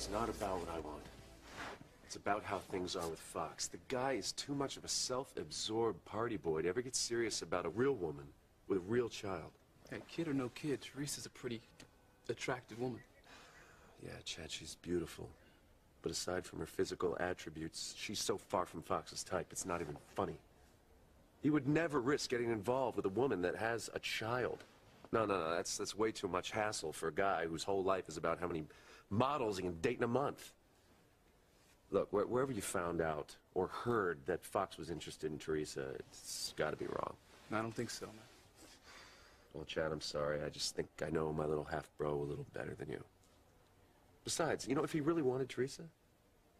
It's not about what I want. It's about how things are with Fox. The guy is too much of a self-absorbed party boy to ever get serious about a real woman with a real child. Hey, kid or no kid, Teresa's a pretty attractive woman. Yeah, Chad, she's beautiful. But aside from her physical attributes, she's so far from Fox's type, it's not even funny. He would never risk getting involved with a woman that has a child. No, that's way too much hassle for a guy whose whole life is about how many models he can date in a month. Look, wherever you found out or heard that Fox was interested in Teresa, it's got to be wrong. I don't think so, man. Well, Chad, I'm sorry. I just think I know my little half-bro a little better than you. Besides, you know, if he really wanted Teresa,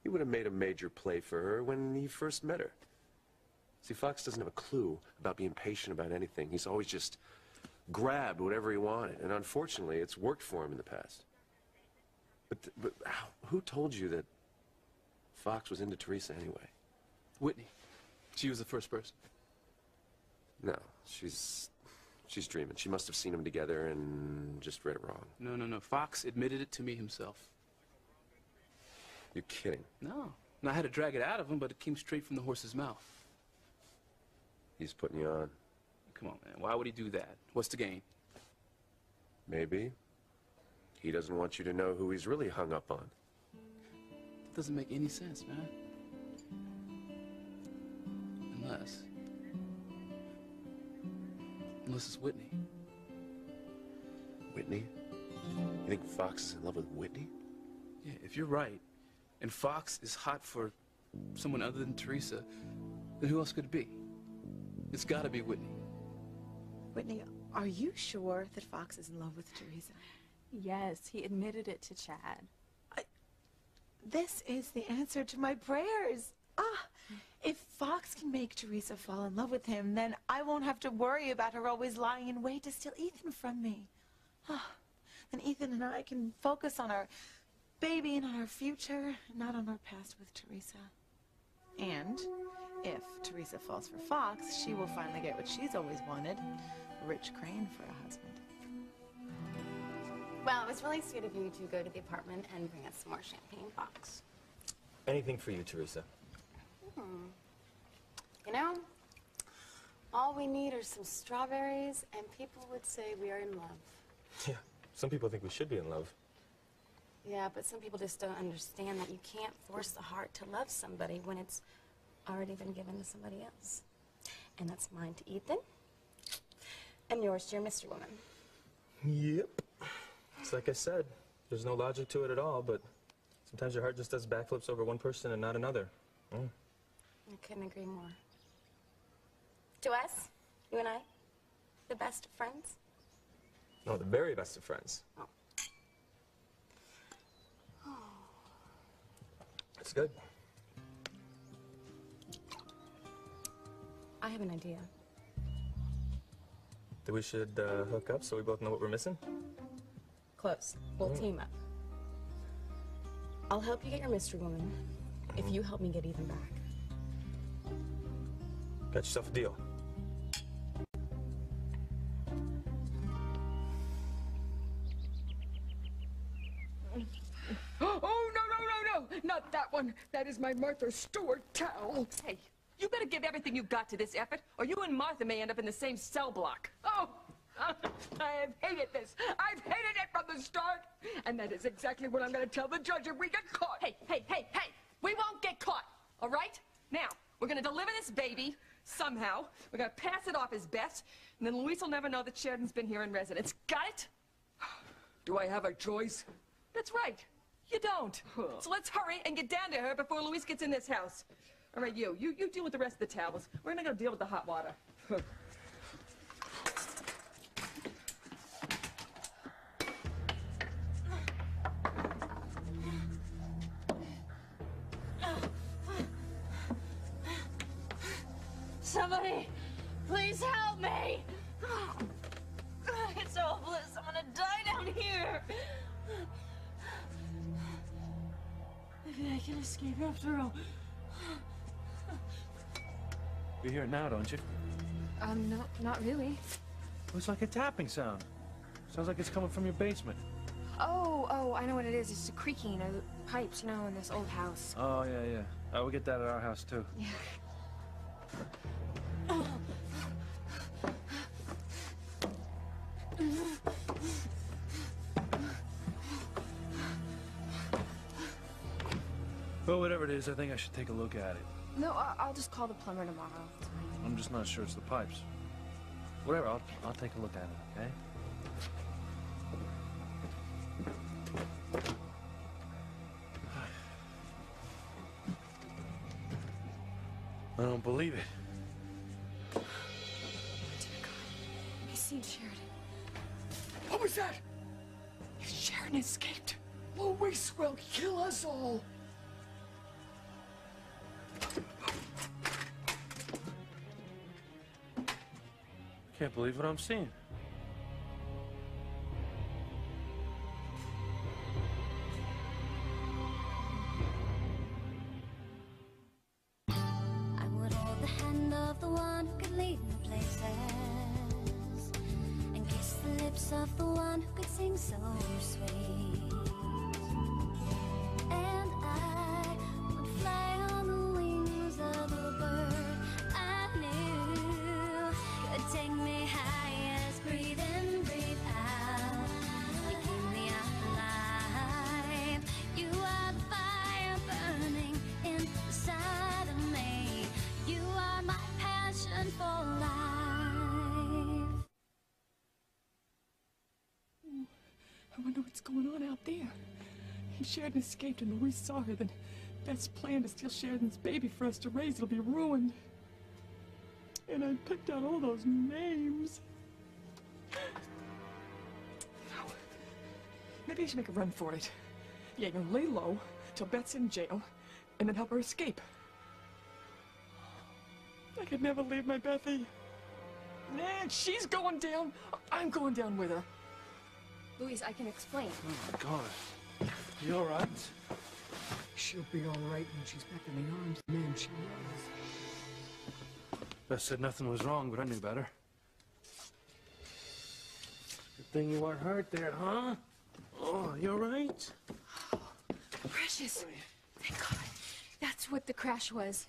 he would have made a major play for her when he first met her. See, Fox doesn't have a clue about being patient about anything. He's always just grabbed whatever he wanted, and unfortunately, it's worked for him in the past. But who told you that Fox was into Teresa anyway? Whitney. She was the first person. No, she's dreaming. She must have seen them together and just read it wrong. No. Fox admitted it to me himself. You're kidding. No. And I had to drag it out of him, but it came straight from the horse's mouth. He's putting you on. Come on, man. Why would he do that? What's the gain? Maybe. He doesn't want you to know who he's really hung up on. That doesn't make any sense, man. Unless it's Whitney. Whitney? You think Fox is in love with Whitney? Yeah, if you're right, and Fox is hot for someone other than Teresa, then who else could it be? It's gotta be Whitney. Whitney, are you sure that Fox is in love with Teresa? Yes, he admitted it to Chad. This is the answer to my prayers. If Fox can make Teresa fall in love with him, then I won't have to worry about her always lying in wait to steal Ethan from me. Then Ethan and I can focus on our baby and on our future, not on our past with Teresa. And if Teresa falls for Fox, she will finally get what she's always wanted, Rich Crane for a husband. Well, it was really sweet of you to go to the apartment and bring us some more champagne, Fox. Anything for you, Teresa. You know, all we need are some strawberries, and people would say we are in love. Yeah, some people think we should be in love. Yeah, but some people just don't understand that you can't force the heart to love somebody when it's already been given to somebody else. And that's mine to Ethan, and yours to your Mystery Woman. Yep. It's like I said, there's no logic to it at all, but sometimes your heart just does backflips over one person and not another. I couldn't agree more. To us, you and I, the best of friends? No, the very best of friends. It's good. I have an idea. That we should hook up so we both know what we're missing? Close. We'll team up. I'll help you get your Mystery Woman if you help me get Ethan back. Got yourself a deal. Oh, no! Not that one. That is my Martha Stewart towel. Hey, you better give everything you've got to this effort, or you and Martha may end up in the same cell block. Oh, I have hated this. I've hated it from the start. And that is exactly what I'm going to tell the judge if we get caught. Hey! We won't get caught, all right? Now, we're going to deliver this baby somehow. We're going to pass it off as Beth, and then Luis will never know that Sheridan's been here in residence. Got it? Do I have a choice? That's right. You don't. So let's hurry and get down to her before Luis gets in this house. All right, you deal with the rest of the towels. We're going to go deal with the hot water. Somebody, please help me! It's hopeless. I'm gonna die down here. Maybe I can escape after all. You hear it now, don't you? No, not really. It's like a tapping sound. Sounds like it's coming from your basement. Oh, I know what it is. It's the creaking of the pipes, you know, in this old house. Oh, yeah. We get that at our house, too. Yeah. Well, whatever it is, I think I should take a look at it. No, I'll just call the plumber tomorrow. It's fine. I'm just not sure it's the pipes. Whatever, I'll take a look at it, okay? I don't believe it. Dear God. He's seen Sheridan. What was that? If Sheridan escaped, Luis will kill us all. Can't believe what I'm seeing. I would hold the hand of the one who could lead me places, and kiss the lips of the one who could sing so sweet. And I would fly on the wings of a bird I knew could take me high as breathe in, breathe out. You keep me alive. You are the fire burning inside of me. You are my passion for life. I wonder what's going on out there. If Sheridan escaped and Luis saw her, then Beth's plan to steal Sheridan's baby for us to raise will be ruined. And I picked out all those names. No. Maybe I should make a run for it. Yeah, you're gonna lay low till Beth's in jail, and then help her escape. I could never leave my Bethy. And she's going down. I'm going down with her. Luis, I can explain. Oh, my God. You all right? She'll be all right when she's back in the arms of the man she loves. Beth said nothing was wrong, but I knew better. Good thing you weren't hurt there, huh? Oh, you all right? Precious. Thank God. That's what the crash was.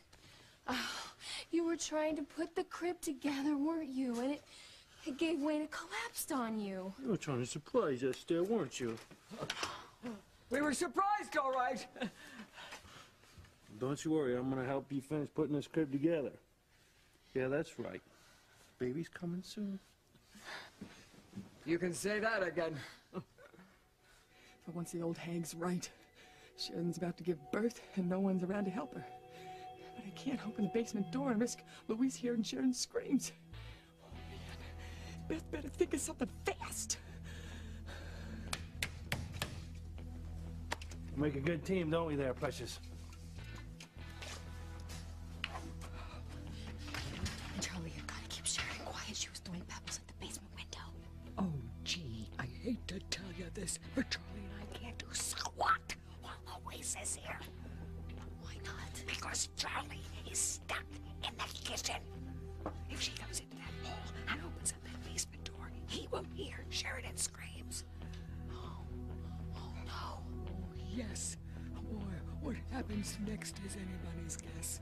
Oh, you were trying to put the crib together, weren't you? And it gave way and it collapsed on you. You were trying to surprise us there, weren't you? We were surprised, all right. Don't you worry, I'm gonna help you finish putting this crib together. Yeah, that's right. Baby's coming soon. You can say that again. For once the old hag's right. Sheridan's about to give birth, and no one's around to help her. But I can't open the basement door and risk Luis hearing Sheridan's screams. Oh, man. Beth better think of something fast. We make a good team, don't we there, Precious? Charlie, you gotta keep Sheridan quiet. She was throwing pebbles at the basement window. Oh, gee, I hate to tell you this, but Charlie and I can't do squat while Luis is here. Why not? Because Charlie is stuck in the kitchen. If she goes into that hole and opens up that basement door, he will hear Sheridan's screams. Oh no. Oh, yes. Boy, what happens next is anybody's guess.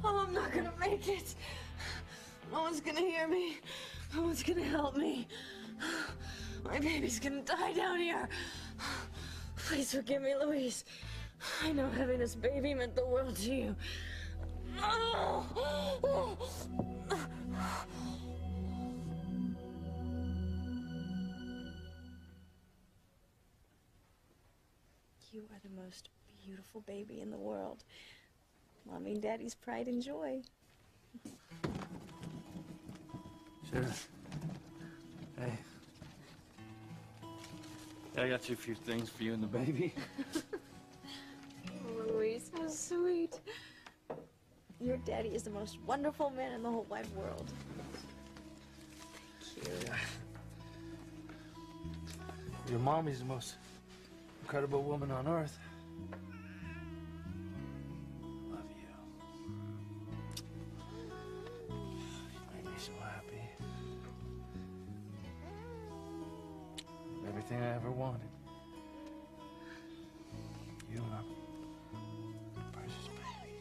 Oh, I'm not gonna make it. No one's gonna hear me. No one's gonna help me. My baby's gonna die down here. Please forgive me, Luis. I know having this baby meant the world to you. You are the most beautiful baby in the world. Mommy and Daddy's pride and joy. Sure. Hey. I got you a few things for you and the baby. Oh, Luis, how sweet. Your daddy is the most wonderful man in the whole wide world. Thank you. Your mommy's the most incredible woman on earth. Love you. You made me so happy. Everything I ever wanted. You and our precious baby.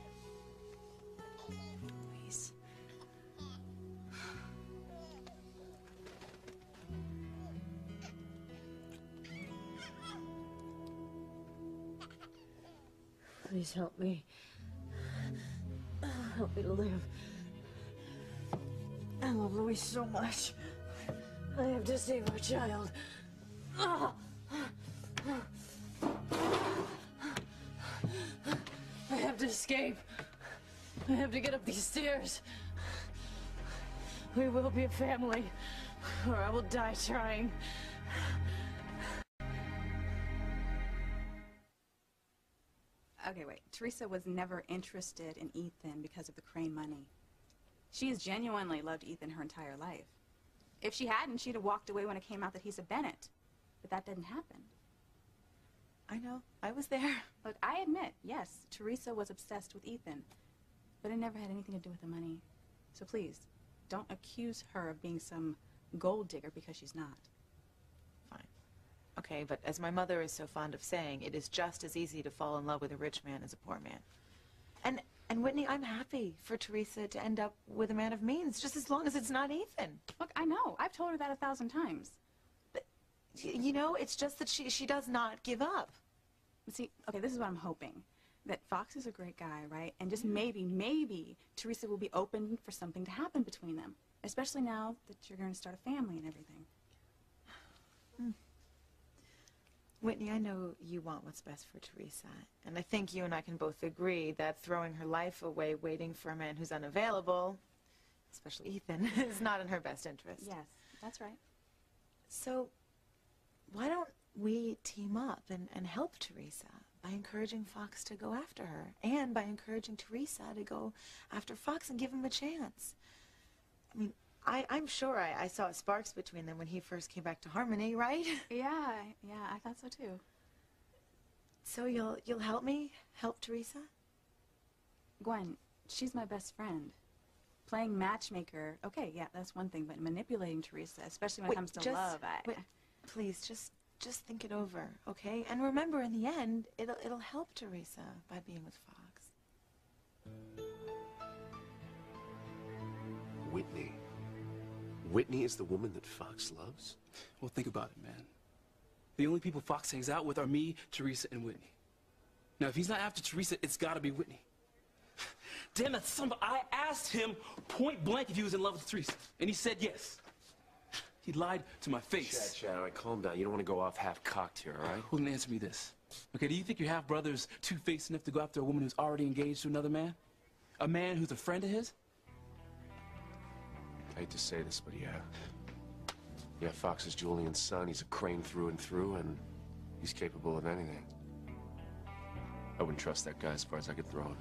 Luis. Please help me. Help me to live. I love Luis so much. I have to save our child. I have to escape. I have to get up these stairs. We will be a family, or I will die trying. Okay, wait. Teresa was never interested in Ethan because of the Crane money. She has genuinely loved Ethan her entire life. If she hadn't, she'd have walked away when it came out that he's a Bennett. But that didn't happen. I know. I was there. Look, I admit, yes, Teresa was obsessed with Ethan. But it never had anything to do with the money. So please, don't accuse her of being some gold digger because she's not. Fine. Okay, but as my mother is so fond of saying, it is just as easy to fall in love with a rich man as a poor man. And Whitney, I'm happy for Teresa to end up with a man of means, just as long as it's not Ethan. Look, I know. I've told her that 1,000 times. But, you know, it's just that she does not give up. See, okay, this is what I'm hoping. That Fox is a great guy, right? And just maybe Teresa will be open for something to happen between them. Especially now that you're going to start a family and everything. Whitney, I know you want what's best for Teresa, and I think you and I can both agree that throwing her life away waiting for a man who's unavailable, especially Ethan, is not in her best interest. Yes, that's right. So, why don't we team up and help Teresa by encouraging Fox to go after her, and by encouraging Teresa to go after Fox and give him a chance? I mean, I'm sure I saw sparks between them when he first came back to Harmony, right? Yeah, I thought so too. So you'll help me help Teresa? Gwen, she's my best friend. Playing matchmaker, okay, yeah, that's one thing, but manipulating Teresa, especially when it comes to love, wait, please, just think it over, okay? And remember, in the end, it'll help Teresa by being with Fox. Whitney. Whitney is the woman that Fox loves? Well, think about it, man. The only people Fox hangs out with are me, Teresa, and Whitney. Now, if he's not after Teresa, it's gotta be Whitney. Damn it, I asked him point blank if he was in love with Teresa, and he said yes. He lied to my face. Chad, all right, calm down. You don't want to go off half-cocked here, all right? Who can answer me this? Okay, do you think your half-brother's two-faced enough to go after a woman who's already engaged to another man? A man who's a friend of his? I hate to say this, but yeah. Yeah, Fox is Julian's son. He's a Crane through and through, and he's capable of anything. I wouldn't trust that guy as far as I could throw him.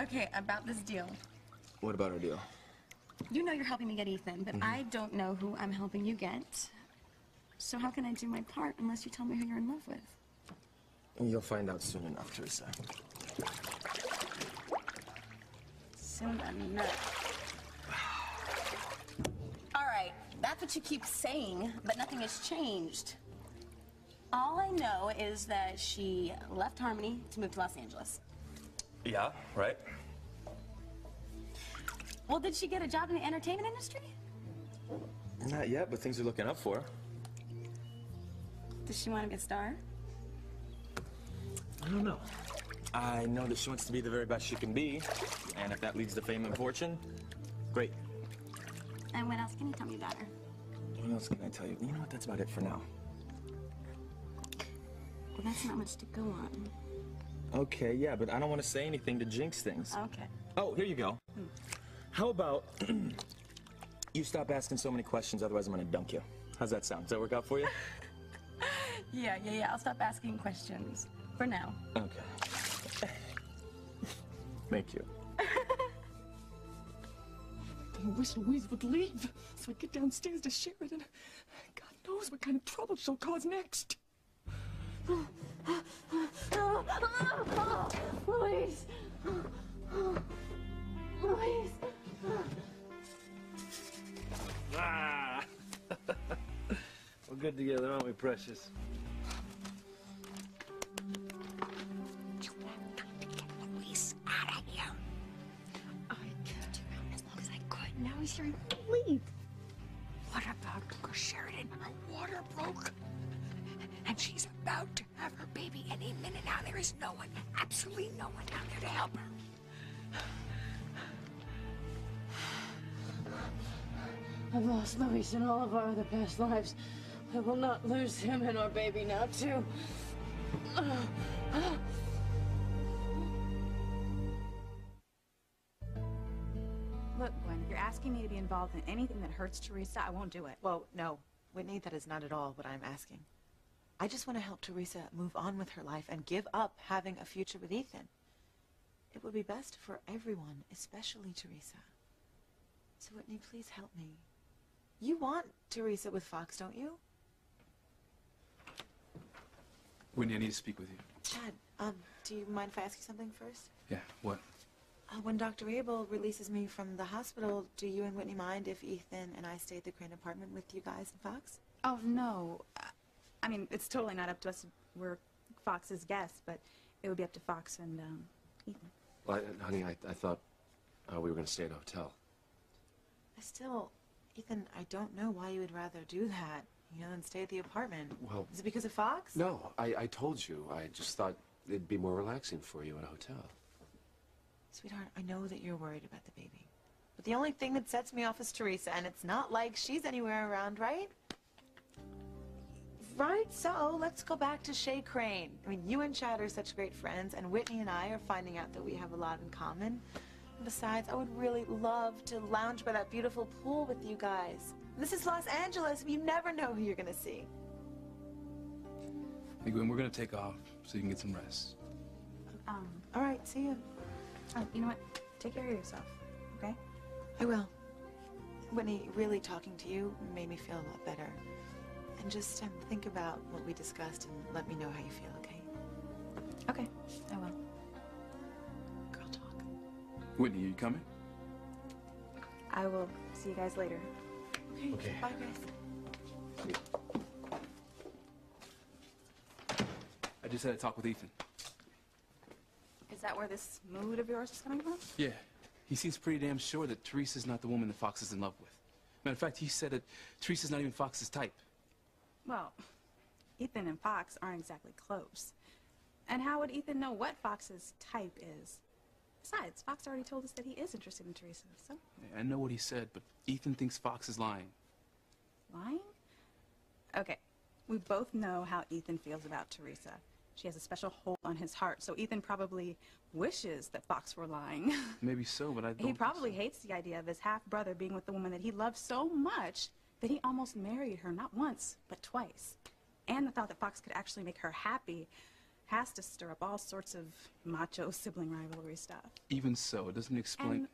Okay, about this deal. What about our deal? You know you're helping me get Ethan, but I don't know who I'm helping you get. So how can I do my part unless you tell me who you're in love with? You'll find out soon enough, Teresa. Soon enough. All right, that's what you keep saying, but nothing has changed. All I know is that she left Harmony to move to Los Angeles. Yeah, right. Well, did she get a job in the entertainment industry? Not yet, but things are looking up for her. Does she want to be a star? I don't know. I know that she wants to be the very best she can be, and if that leads to fame and fortune, great. And what else can you tell me about her? What else can I tell you? You know what, that's about it for now. Well, that's not much to go on. Okay, yeah, but I don't want to say anything to jinx things. Okay. Oh, here you go. How about you stop asking so many questions, otherwise I'm gonna dunk you. How's that sound? Does that work out for you? Yeah. I'll stop asking questions. For now. Okay. Thank you. I wish Louise would leave so I get downstairs to Sheridan. God knows what kind of trouble she'll cause next. Louise! Louise! Ah! We're good together, aren't we, precious? You have got to get Luis out of here. I kept him as long as I could. Now he's here. I won't leave. What about Sheridan? Her water broke. And she's about to have her baby any minute now. There is no one, absolutely no one down there to help her. I've lost Luis in all of our other past lives. I will not lose him and our baby now, too. Look, Gwen, if you're asking me to be involved in anything that hurts Teresa, I won't do it. Well, no, Whitney, that is not at all what I'm asking. I just want to help Teresa move on with her life and give up having a future with Ethan. It would be best for everyone, especially Teresa. So, Whitney, please help me. You want Teresa with Fox, don't you? Whitney, I need to speak with you. Chad, do you mind if I ask you something first? Yeah, what? When Dr. Abel releases me from the hospital, do you and Whitney mind if Ethan and I stay at the Crane apartment with you guys and Fox? Oh, no. I mean, it's totally not up to us. We're Fox's guests, but it would be up to Fox and, Ethan. Well, honey, I thought we were going to stay at a hotel. Ethan, I don't know why you would rather do that, than stay at the apartment. Well... Is it because of Fox? No, I told you. I just thought it'd be more relaxing for you at a hotel. Sweetheart, I know that you're worried about the baby. But the only thing that sets me off is Teresa, and it's not like she's anywhere around, right? Right, so let's go back to Shea Crane. I mean, you and Chad are such great friends, and Whitney and I are finding out that we have a lot in common. And besides, I would really love to lounge by that beautiful pool with you guys. This is Los Angeles. You never know who you're going to see. Hey, Gwen, we're going to take off so you can get some rest. All right, see you. You know what? Take care of yourself, okay? I will. Whitney, really talking to you made me feel a lot better. And just think about what we discussed and let me know how you feel, okay? Okay, I will. Girl talk. Whitney, are you coming? I will see you guys later. Okay. Bye, guys. I just had a talk with Ethan. Is that where this mood of yours is coming from? Yeah. He seems pretty damn sure that Teresa's not the woman that Fox is in love with. Matter of fact, he said that Teresa's not even Fox's type. Well, Ethan and Fox aren't exactly close. And how would Ethan know what Fox's type is? Besides, Fox already told us that he is interested in Teresa, so... Yeah, I know what he said, but Ethan thinks Fox is lying. Lying? Okay, we both know how Ethan feels about Teresa. She has a special hold on his heart, so Ethan probably wishes that Fox were lying. Maybe so, but I don't He probably think so. hates the idea of his half-brother being with the woman that he loved so much that he almost married her, not once, but twice. And the thought that Fox could actually make her happy has to stir up all sorts of macho sibling rivalry stuff. Even so, it doesn't explain... And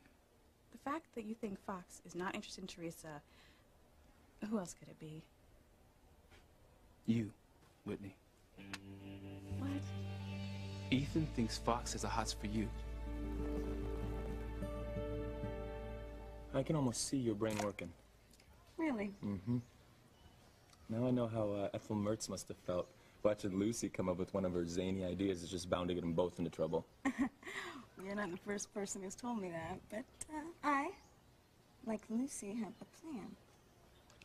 the fact that you think Fox is not interested in Teresa, who else could it be? You, Whitney. What? Ethan thinks Fox has a hots for you. I can almost see your brain working. Really? Mm-hmm. Now I know how Ethel Mertz must have felt. Watching Lucy come up with one of her zany ideas is just bound to get them both into trouble. You're not the first person who's told me that, but I, like Lucy, have a plan.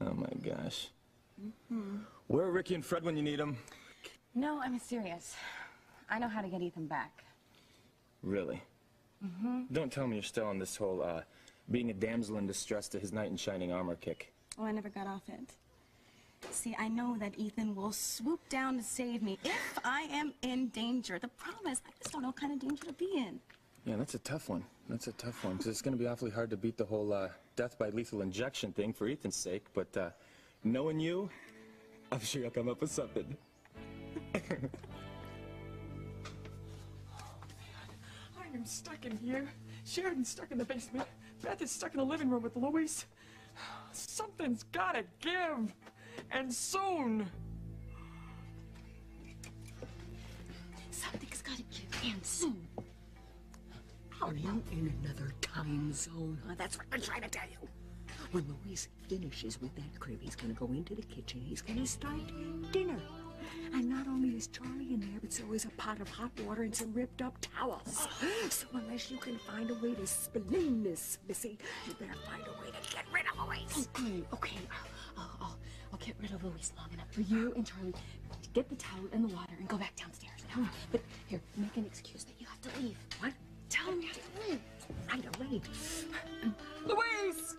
Oh my gosh. Mm-hmm. Where are Ricky and Fred when you need them? No, I'm serious. I know how to get Ethan back. Really? Mm-hmm. Don't tell me you're still on this whole, being a damsel in distress to his knight in shining armor kick. Oh, I never got off it. See, I know that Ethan will swoop down to save me if I am in danger. The problem is, I just don't know what kind of danger to be in. Yeah, that's a tough one. That's a tough one, because it's going to be awfully hard to beat the whole, death by lethal injection thing for Ethan's sake, but, knowing you, I'm sure you'll come up with something. I am stuck in here. Sheridan's stuck in the basement. Beth is stuck in the living room with Luis. Something's gotta give. And soon. Something's gotta give, and soon. Are you in another time zone, huh? That's what I'm trying to tell you. When Luis finishes with that crib, he's gonna go into the kitchen. He's gonna start dinner. And not only is Charlie in there, but so is a pot of hot water and some ripped up towels. So unless you can find a way to spling this, Missy, you better find a way to get rid of Luis. Okay. I'll get rid of Luis long enough for you and Charlie to get the towel and the water and go back downstairs. But here, make an excuse that you have to leave. What? Tell him you have to leave. Right away. Luis!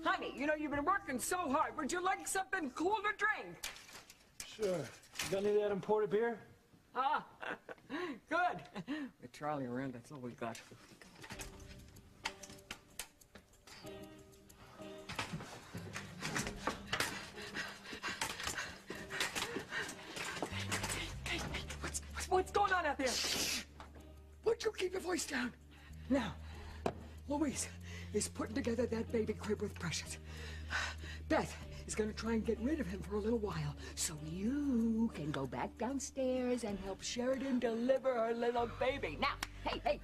Honey, you know you've been working so hard. Would you like something cool to drink? Sure. You got any of that imported beer? Ah, good. With Charlie around, that's all we got. What's going on out there? Would you keep your voice down? Now, Luis is putting together that baby crib with Precious. Beth is going to try and get rid of him for a little while so you can go back downstairs and help Sheridan deliver her little baby. Now, hey.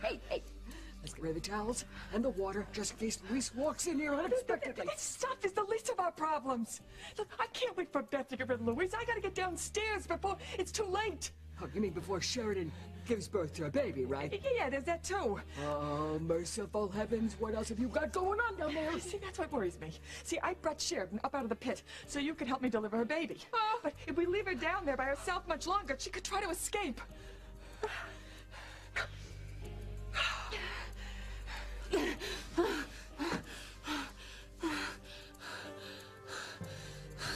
Let's get rid of the towels and the water just in case Luis walks in here unexpectedly. This stuff is the least of our problems. Look, I can't wait for Beth to get rid of Luis. I got to get downstairs before it's too late. Oh, you mean before Sheridan gives birth to a baby, right? Yeah, there's that too. Oh, merciful heavens, what else have you got going on down there? See, that's what worries me. See, I brought Sheridan up out of the pit so you could help me deliver her baby. Oh. But if we leave her down there by herself much longer, she could try to escape.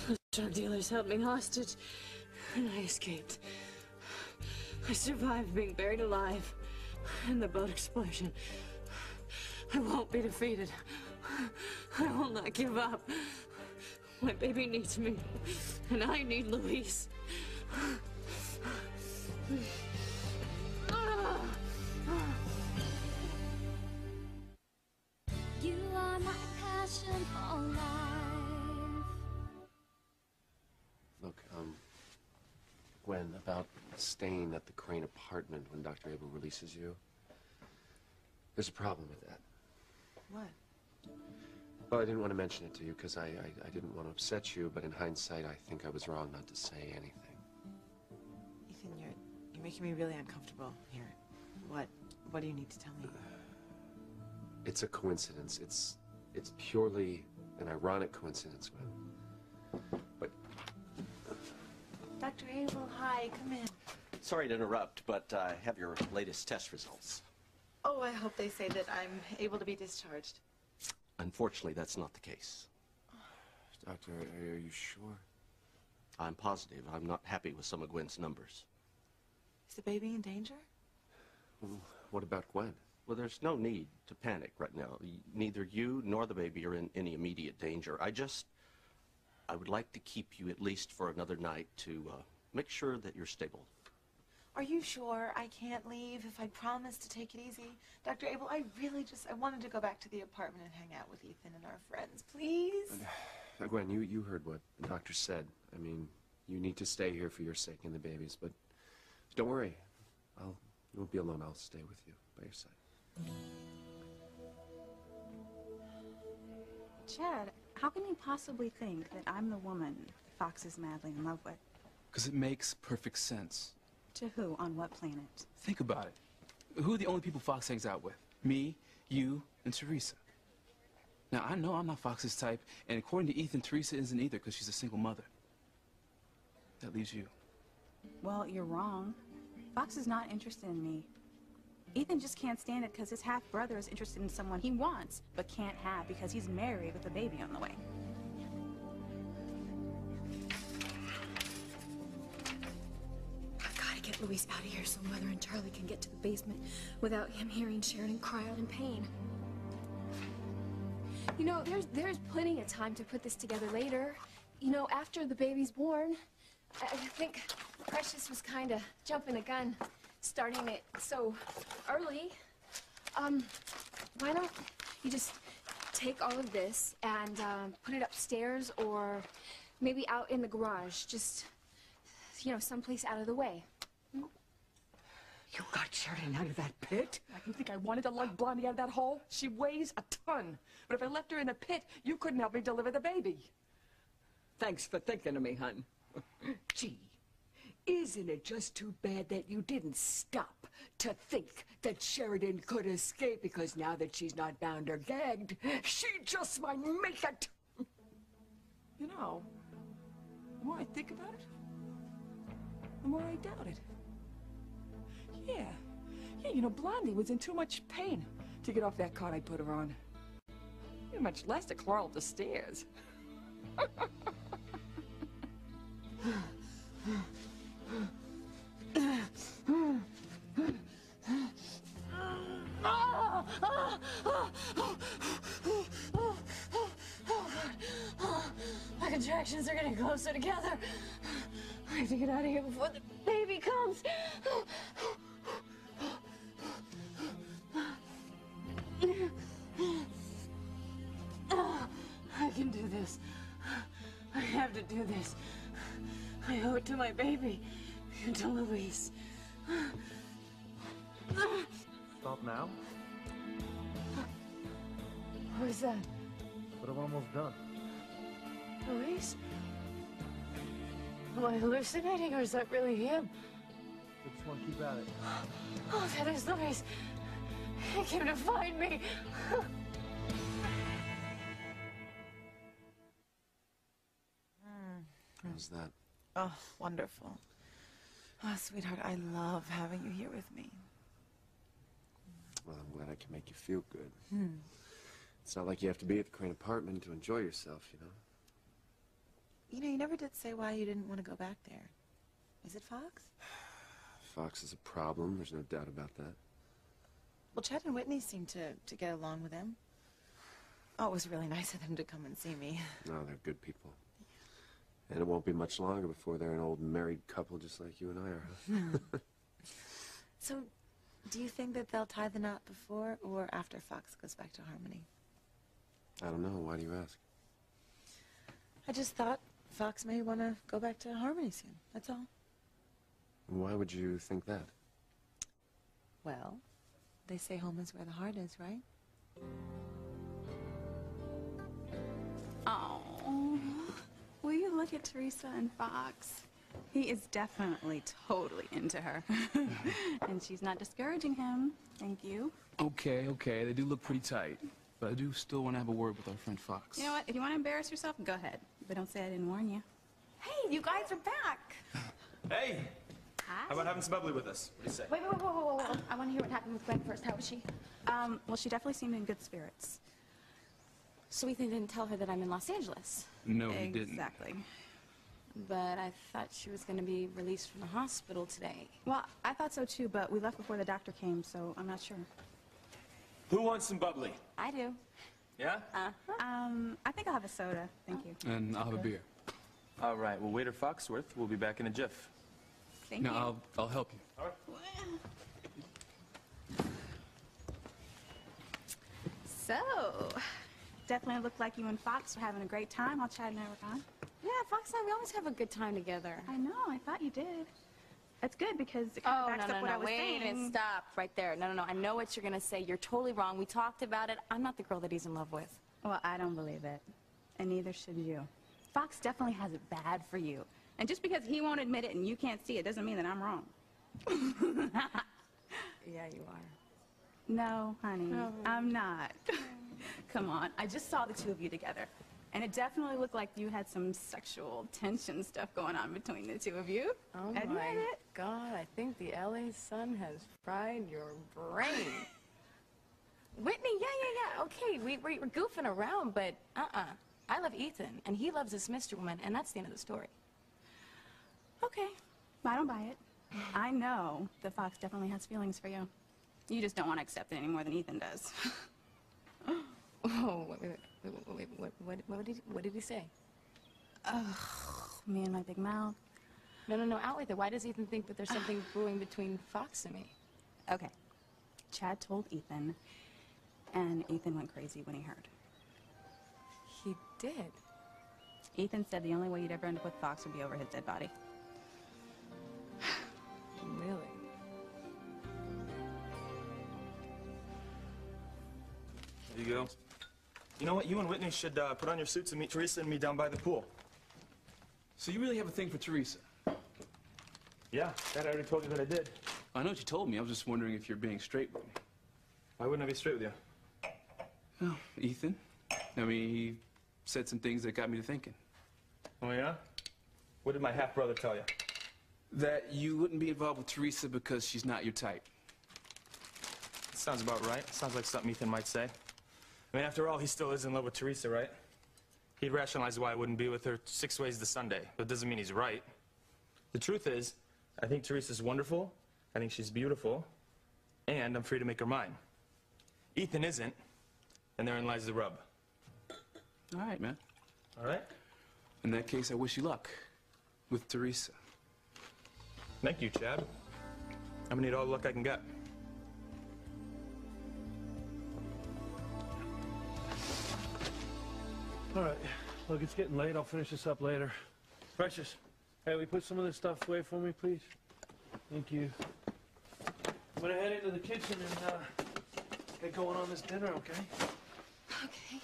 The drug dealers held me hostage, and I escaped. I survived being buried alive in the boat explosion. I won't be defeated. I will not give up. My baby needs me, and I need Luis. You are my passion for life. Look, Gwen, about staying at the Crane apartment when Dr. Abel releases you. There's a problem with that. What? Well, I didn't want to mention it to you because I didn't want to upset you, but in hindsight, I think I was wrong not to say anything. Ethan, you're making me really uncomfortable here. What do you need to tell me? It's a coincidence. It's purely an ironic coincidence, Gwen. But Dr. Abel, hi, come in. Sorry to interrupt, but I have your latest test results. Oh, I hope they say that I'm able to be discharged. Unfortunately, that's not the case. Doctor, are you sure? I'm positive. I'm not happy with some of Gwen's numbers. Is the baby in danger? Well, what about Gwen? Well, there's no need to panic right now. Neither you nor the baby are in any immediate danger. I would like to keep you at least for another night to make sure that you're stable. Are you sure I can't leave if I promise to take it easy? Dr. Abel, I wanted to go back to the apartment and hang out with Ethan and our friends, please? Gwen, you heard what the doctor said. I mean, you need to stay here for your sake and the baby's, but don't worry. You won't be alone. I'll stay with you by your side. Chad, how can you possibly think that I'm the woman Fox is madly in love with? Because it makes perfect sense. To who? On what planet? Think about it. Who are the only people Fox hangs out with? Me, you, and Teresa. Now, I know I'm not Fox's type, and according to Ethan, Teresa isn't either because she's a single mother. That leaves you. Well, you're wrong. Fox is not interested in me. Ethan just can't stand it because his half-brother is interested in someone he wants, but can't have because he's married with a baby on the way. I've got to get Luis out of here so Mother and Charlie can get to the basement without him hearing Sheridan cry out in pain. You know, there's plenty of time to put this together later. You know, after the baby's born. I think Precious was kind of jumping the gun, starting it so early. Why don't you just take all of this and put it upstairs or maybe out in the garage. Just, you know, someplace out of the way. You got Sheridan out of that pit? You think I wanted to lug Blondie out of that hole? She weighs a ton. But if I left her in a pit, you couldn't help me deliver the baby. Thanks for thinking of me, hon. Gee, isn't it just too bad that you didn't stop to think that Sheridan could escape, because now that she's not bound or gagged, she just might make it. You know, the more I think about it, the more I doubt it. Yeah, you know, Blondie was in too much pain to get off that cart I put her on. Much less to crawl up the stairs. My contractions are getting closer together. I have to get out of here before the baby comes. I can do this. I have to do this. I owe it to my baby and to Louise. Stop now? Who is that? But I'm almost done. Louise? Am I hallucinating, or is that really him? I just want to keep at it. Oh, that is Louise. He came to find me. How's that? Oh, wonderful. Oh, sweetheart, I love having you here with me. Well, I'm glad I can make you feel good. It's not like you have to be at the Crane apartment to enjoy yourself, you know? You know, you never did say why you didn't want to go back there. Is it Fox? Fox is a problem, there's no doubt about that. Well, Chad and Whitney seemed to get along with him. Oh, it was really nice of them to come and see me. No, they're good people. And it won't be much longer before they're an old married couple just like you and I are, huh? So, do you think that they'll tie the knot before or after Fox goes back to Harmony? I don't know. Why do you ask? I just thought Fox may want to go back to Harmony soon. That's all. Why would you think that? Well, they say home is where the heart is, right? Oh, will you look at Teresa and Fox? He is definitely totally into her. And she's not discouraging him. Thank you. Okay, they do look pretty tight. But I do still want to have a word with our friend Fox. You know what? If you want to embarrass yourself, go ahead. But don't say I didn't warn you. Hey, you guys are back. Hey! Hi. How about having some bubbly with us? What do you say? Wait. I want to hear what happened with Gwen first. How was she? Well, she definitely seemed in good spirits. So Ethan didn't tell her that I'm in Los Angeles. No, he didn't. Exactly. But I thought she was going to be released from the hospital today. Well, I thought so too, but we left before the doctor came, so I'm not sure. Who wants some bubbly? I do. Yeah? I think I'll have a soda. Thank you. And I'll have a beer. All right, well, waiter Foxworth, we'll be back in a jiff. Thank you. No, I'll help you. All right. So, definitely looked like you and Fox were having a great time while Chad and I were gone. Yeah, Fox and I, we always have a good time together. I know, I thought you did. That's good because it Oh, backs up what I was wait a saying. minute, stop right there. No, I know what you're gonna say. You're totally wrong. We talked about it. I'm not the girl that he's in love with. Well, I don't believe it. And neither should you. Fox definitely has it bad for you. And just because he won't admit it and you can't see it doesn't mean that I'm wrong. Yeah, you are. No, honey, I'm not. Come on, I just saw the two of you together. And it definitely looked like you had some sexual tension stuff going on between the two of you. Oh Admit my it. God, I think the LA sun has fried your brain. Whitney, yeah. Okay, we're goofing around, but I love Ethan, and he loves this mystery woman, and that's the end of the story. Okay, I don't buy it. I know that Fox definitely has feelings for you. You just don't want to accept it any more than Ethan does. Oh, wait, what did he say? Ugh, me and my big mouth. No, out with it. Why does Ethan think that there's something brewing between Fox and me? Okay, Chad told Ethan And Ethan went crazy when he heard. He did? Ethan said the only way you'd ever end up with Fox would be over his dead body. Really? There you go. You know what? You and Whitney should put on your suits and meet Teresa and me down by the pool. So you really have a thing for Teresa? Yeah, Dad, I already told you that I did. I know what you told me. I was just wondering if you're being straight with me. Why wouldn't I be straight with you? Well, Ethan, I mean, he said some things that got me to thinking. Oh, yeah? What did my half-brother tell you? That you wouldn't be involved with Teresa because she's not your type. Sounds about right. Sounds like something Ethan might say. I mean, after all, he still is in love with Teresa, right? He'd rationalize why I wouldn't be with her 6 ways to Sunday, but it doesn't mean he's right. The truth is, I think Teresa's wonderful, I think she's beautiful, and I'm free to make her mine. Ethan isn't, and therein lies the rub. All right, man. All right? In that case, I wish you luck with Teresa. Thank you, Chad. I'm gonna need all the luck I can get. All right. Look, it's getting late. I'll finish this up later. Precious, hey, will you put some of this stuff away for me, please? Thank you. I'm gonna head into the kitchen and get going on this dinner, okay? Okay.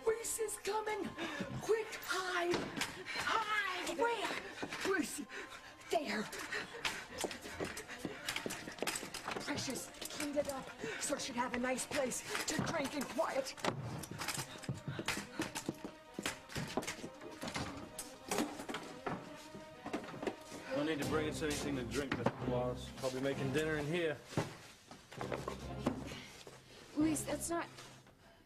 Luis is coming! Quick, hide! Hide! Where? Where's... There! Precious cleaned it up so she'd have a nice place to drink in quiet. No need to bring us anything to drink, Mr. Wallace. I'll be making dinner in here. Luis, that's not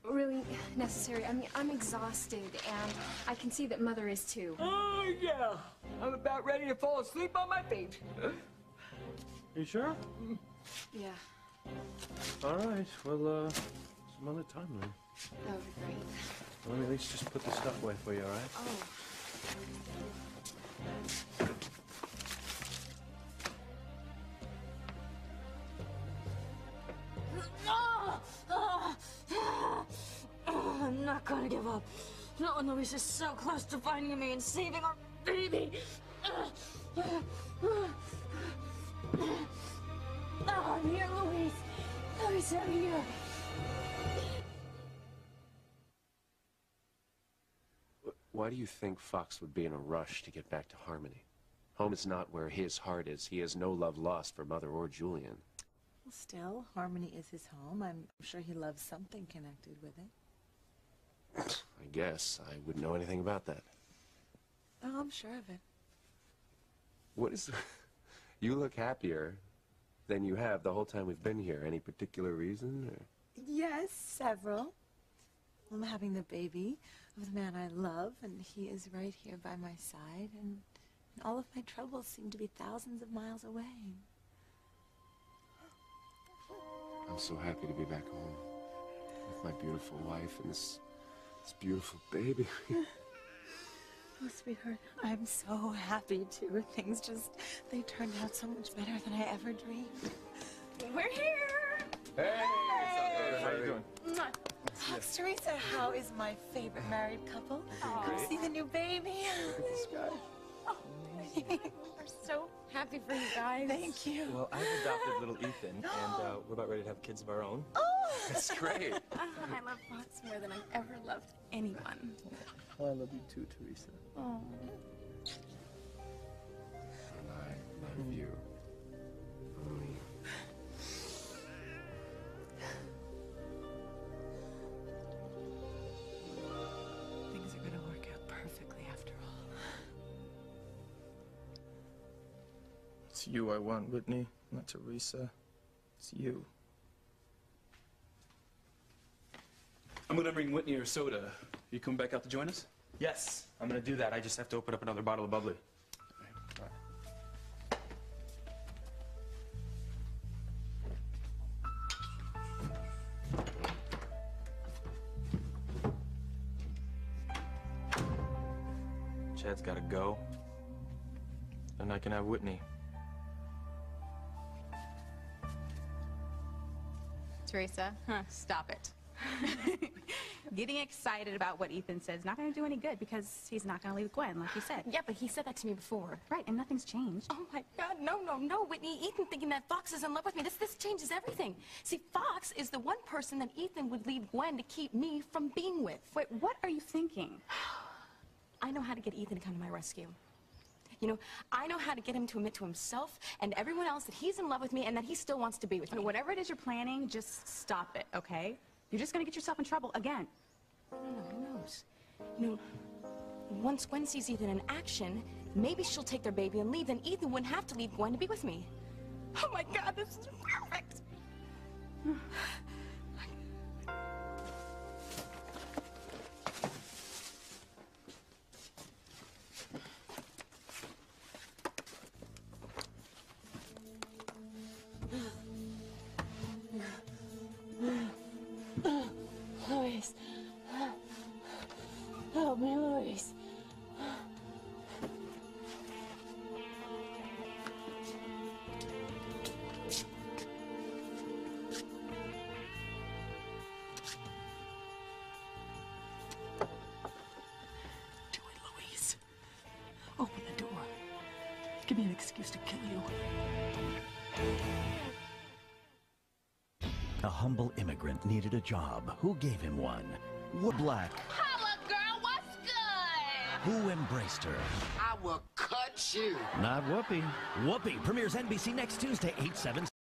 really necessary. I mean, I'm exhausted, and I can see that Mother is too. Oh, yeah. I'm about ready to fall asleep on my feet. You sure? Yeah, All right. Well, some other time then. that would be great. Let me at least just put the stuff away for you, all right? Oh. I'm not gonna give up. Not when Luis is so close to finding me and saving our baby. Oh, I'm here, Luis. Luis, I'm here. Why do you think Fox would be in a rush to get back to Harmony? Home is not where his heart is. He has no love lost for Mother or Julian. Well, still, Harmony is his home. I'm sure he loves something connected with it. I guess. I wouldn't know anything about that. Oh, I'm sure of it. What is... You look happier than you have the whole time we've been here. Any particular reason? Or... Yes, several. I'm having the baby of the man I love, and he is right here by my side, and all of my troubles seem to be thousands of miles away. I'm so happy to be back home with my beautiful wife and this beautiful baby. Oh, sweetheart, I'm so happy, too. Things just, they turned out so much better than I ever dreamed. We're here! Hey! How you doing? Fox, Teresa, how is my favorite married couple? Come see the new baby. We're so happy for you guys. Thank you. Well, I've adopted little Ethan, and we're about ready to have kids of our own. Oh! That's great. I love Fox more than I've ever loved anyone. Oh, I love you too, Teresa. Oh. And I love you. Things are going to work out perfectly after all. It's you I want, Whitney, not Teresa. It's you. I'm gonna bring Whitney her soda. You come back out to join us? Yes, I'm gonna do that. I just have to open up another bottle of bubbly. Chad's gotta go. and I can have Whitney. Teresa, stop it. Getting excited about what Ethan says is not going to do any good because he's not going to leave Gwen, like you said. Yeah, but he said that to me before. Right, and nothing's changed. Oh my God, no, Whitney. Ethan thinking that Fox is in love with me, this changes everything. See, Fox is the one person that Ethan would leave Gwen to keep me from being with. Wait, what are you thinking? I know how to get Ethan to come to my rescue. You know, I know how to get him to admit to himself and everyone else that he's in love with me and that he still wants to be with me. Whatever it is you're planning, just stop it, okay? You're just going to get yourself in trouble again. No, who knows? You know, once Gwen sees Ethan in action, maybe she'll take their baby and leave, then Ethan wouldn't have to leave Gwen to be with me. Oh my God, this is perfect! Louise. Help me, Louise. Do it, Louise. Open the door. Give me an excuse to kill you. A humble immigrant needed a job. Who gave him one? Black. Holla, girl, what's good? Who embraced her? I will cut you. Not Whoopi. Whoopi premieres NBC next Tuesday, 8/7.